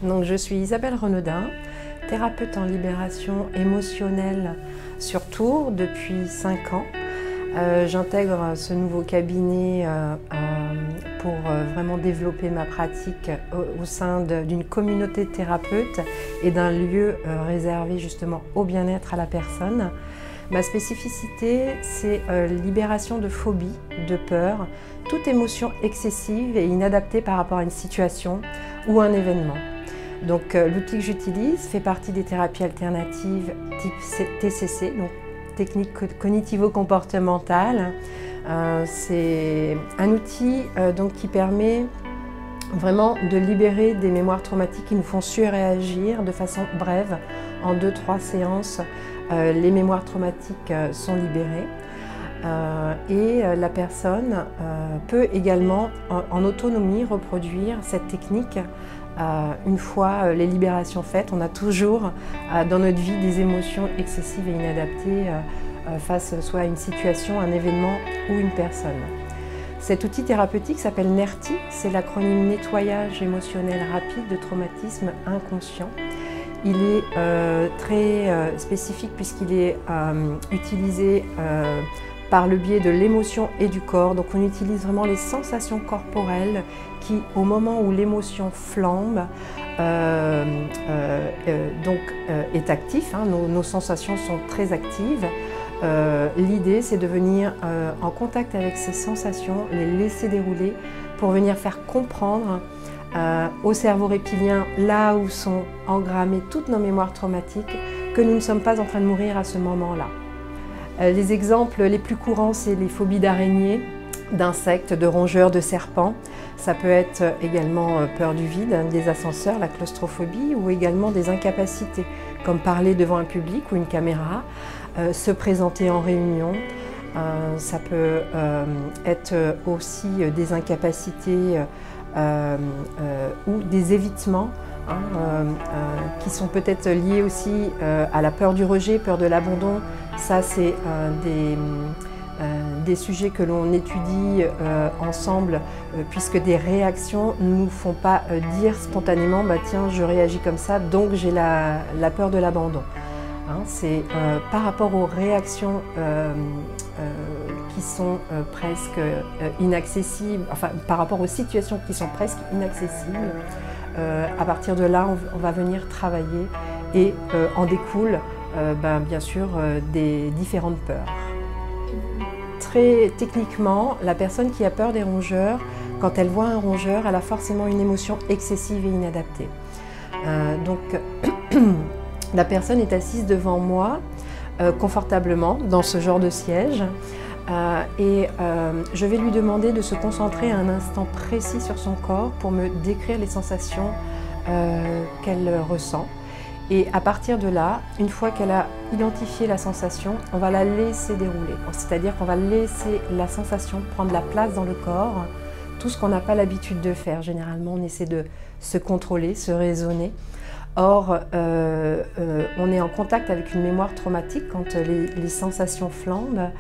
Donc, je suis Isabelle Renaudin, thérapeute en libération émotionnelle sur Tours depuis 5 ans. J'intègre ce nouveau cabinet pour vraiment développer ma pratique au sein d'une communauté de thérapeutes et d'un lieu réservé justement au bien-être à la personne. Ma spécificité, c'est libération de phobie, de peur, toute émotion excessive et inadaptée par rapport à une situation ou un événement. Donc l'outil que j'utilise fait partie des thérapies alternatives type TCC, donc technique cognitivo-comportementale. C'est un outil qui permet vraiment de libérer des mémoires traumatiques qui nous font surréagir de façon brève. En 2-3 séances, les mémoires traumatiques sont libérées. Et la personne peut également en autonomie reproduire cette technique. Une fois les libérations faites, on a toujours dans notre vie des émotions excessives et inadaptées face soit à une situation, un événement ou une personne. Cet outil thérapeutique s'appelle NERTI, c'est l'acronyme Nettoyage émotionnel rapide de traumatisme inconscient. Il est très spécifique puisqu'il est utilisé par le biais de l'émotion et du corps. Donc on utilise vraiment les sensations corporelles qui, au moment où l'émotion flambe, est actif. Nos sensations sont très actives. L'idée, c'est de venir en contact avec ces sensations, les laisser dérouler pour venir faire comprendre au cerveau reptilien, là où sont engrammées toutes nos mémoires traumatiques, que nous ne sommes pas en train de mourir à ce moment-là. Les exemples les plus courants, c'est les phobies d'araignées, d'insectes, de rongeurs, de serpents. Ça peut être également peur du vide, des ascenseurs, la claustrophobie ou également des incapacités, comme parler devant un public ou une caméra, se présenter en réunion. Ça peut être aussi des incapacités ou des évitements qui sont peut-être liés aussi à la peur du rejet, peur de l'abandon. Ça, c'est des sujets que l'on étudie ensemble, puisque des réactions ne nous font pas dire spontanément « tiens, je réagis comme ça, donc j'ai la peur de l'abandon ». C'est par rapport aux réactions qui sont presque inaccessibles, enfin par rapport aux situations qui sont presque inaccessibles, à partir de là, on va venir travailler et en découle bien sûr des différentes peurs. Très techniquement, la personne qui a peur des rongeurs, quand elle voit un rongeur, elle a forcément une émotion excessive et inadaptée. La personne est assise devant moi confortablement dans ce genre de siège et je vais lui demander de se concentrer à un instant précis sur son corps pour me décrire les sensations qu'elle ressent. Et à partir de là, une fois qu'elle a identifié la sensation, on va la laisser dérouler. C'est-à-dire qu'on va laisser la sensation prendre la place dans le corps, tout ce qu'on n'a pas l'habitude de faire. Généralement, on essaie de se contrôler, se raisonner. Or, on est en contact avec une mémoire traumatique quand les sensations flambent.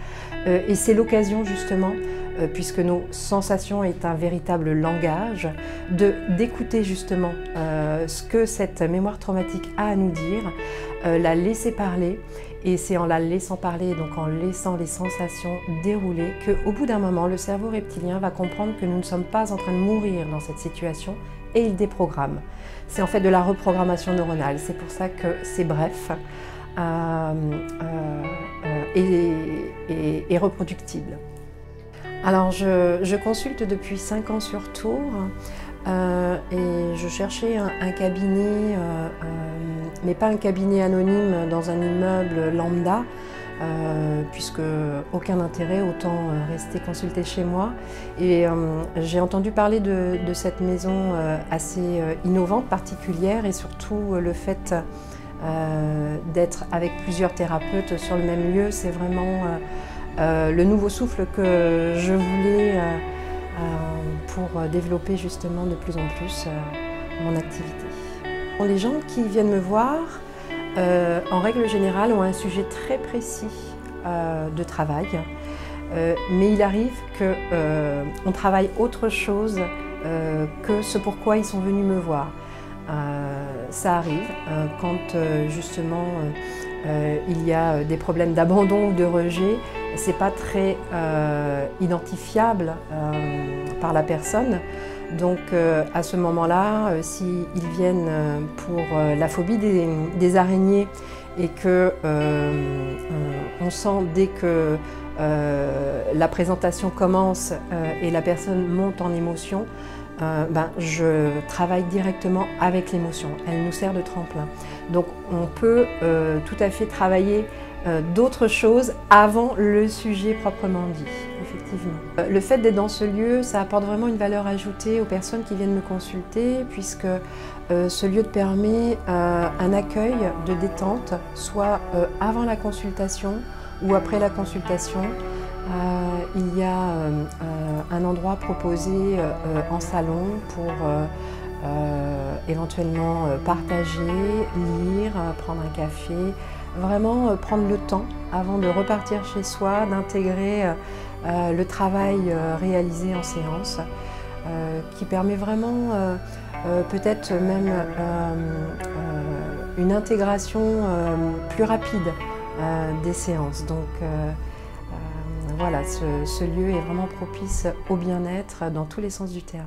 Et c'est l'occasion justement, puisque nos sensations est un véritable langage, d'écouter justement ce que cette mémoire traumatique a à nous dire, la laisser parler. Et c'est en la laissant parler, donc en laissant les sensations dérouler, qu'au bout d'un moment, le cerveau reptilien va comprendre que nous ne sommes pas en train de mourir dans cette situation et il déprogramme. C'est en fait de la reprogrammation neuronale, c'est pour ça que c'est bref et reproductible. Alors je consulte depuis 5 ans sur Tours et je cherchais un cabinet, mais pas un cabinet anonyme dans un immeuble lambda, puisque aucun intérêt, autant rester consulter chez moi. Et j'ai entendu parler de cette maison assez innovante, particulière, et surtout le fait d'être avec plusieurs thérapeutes sur le même lieu, c'est vraiment le nouveau souffle que je voulais pour développer justement de plus en plus mon activité. Les gens qui viennent me voir, en règle générale, ont un sujet très précis de travail, mais il arrive qu'on travaille autre chose que ce pourquoi ils sont venus me voir. Ça arrive quand justement il y a des problèmes d'abandon ou de rejet, c'est pas très identifiable par la personne. Donc à ce moment-là, s'ils viennent pour la phobie des araignées et que on sent dès que la présentation commence et la personne monte en émotion, je travaille directement avec l'émotion. Elle nous sert de tremplin. Donc on peut tout à fait travailler d'autres choses avant le sujet proprement dit, effectivement. Le fait d'être dans ce lieu, ça apporte vraiment une valeur ajoutée aux personnes qui viennent me consulter, puisque ce lieu permet un accueil de détente, soit avant la consultation ou après la consultation. Il y a un endroit proposé en salon pour éventuellement partager, lire, prendre un café, vraiment prendre le temps avant de repartir chez soi, d'intégrer le travail réalisé en séance, qui permet vraiment peut-être même une intégration plus rapide des séances. Donc voilà, ce lieu est vraiment propice au bien-être dans tous les sens du terme.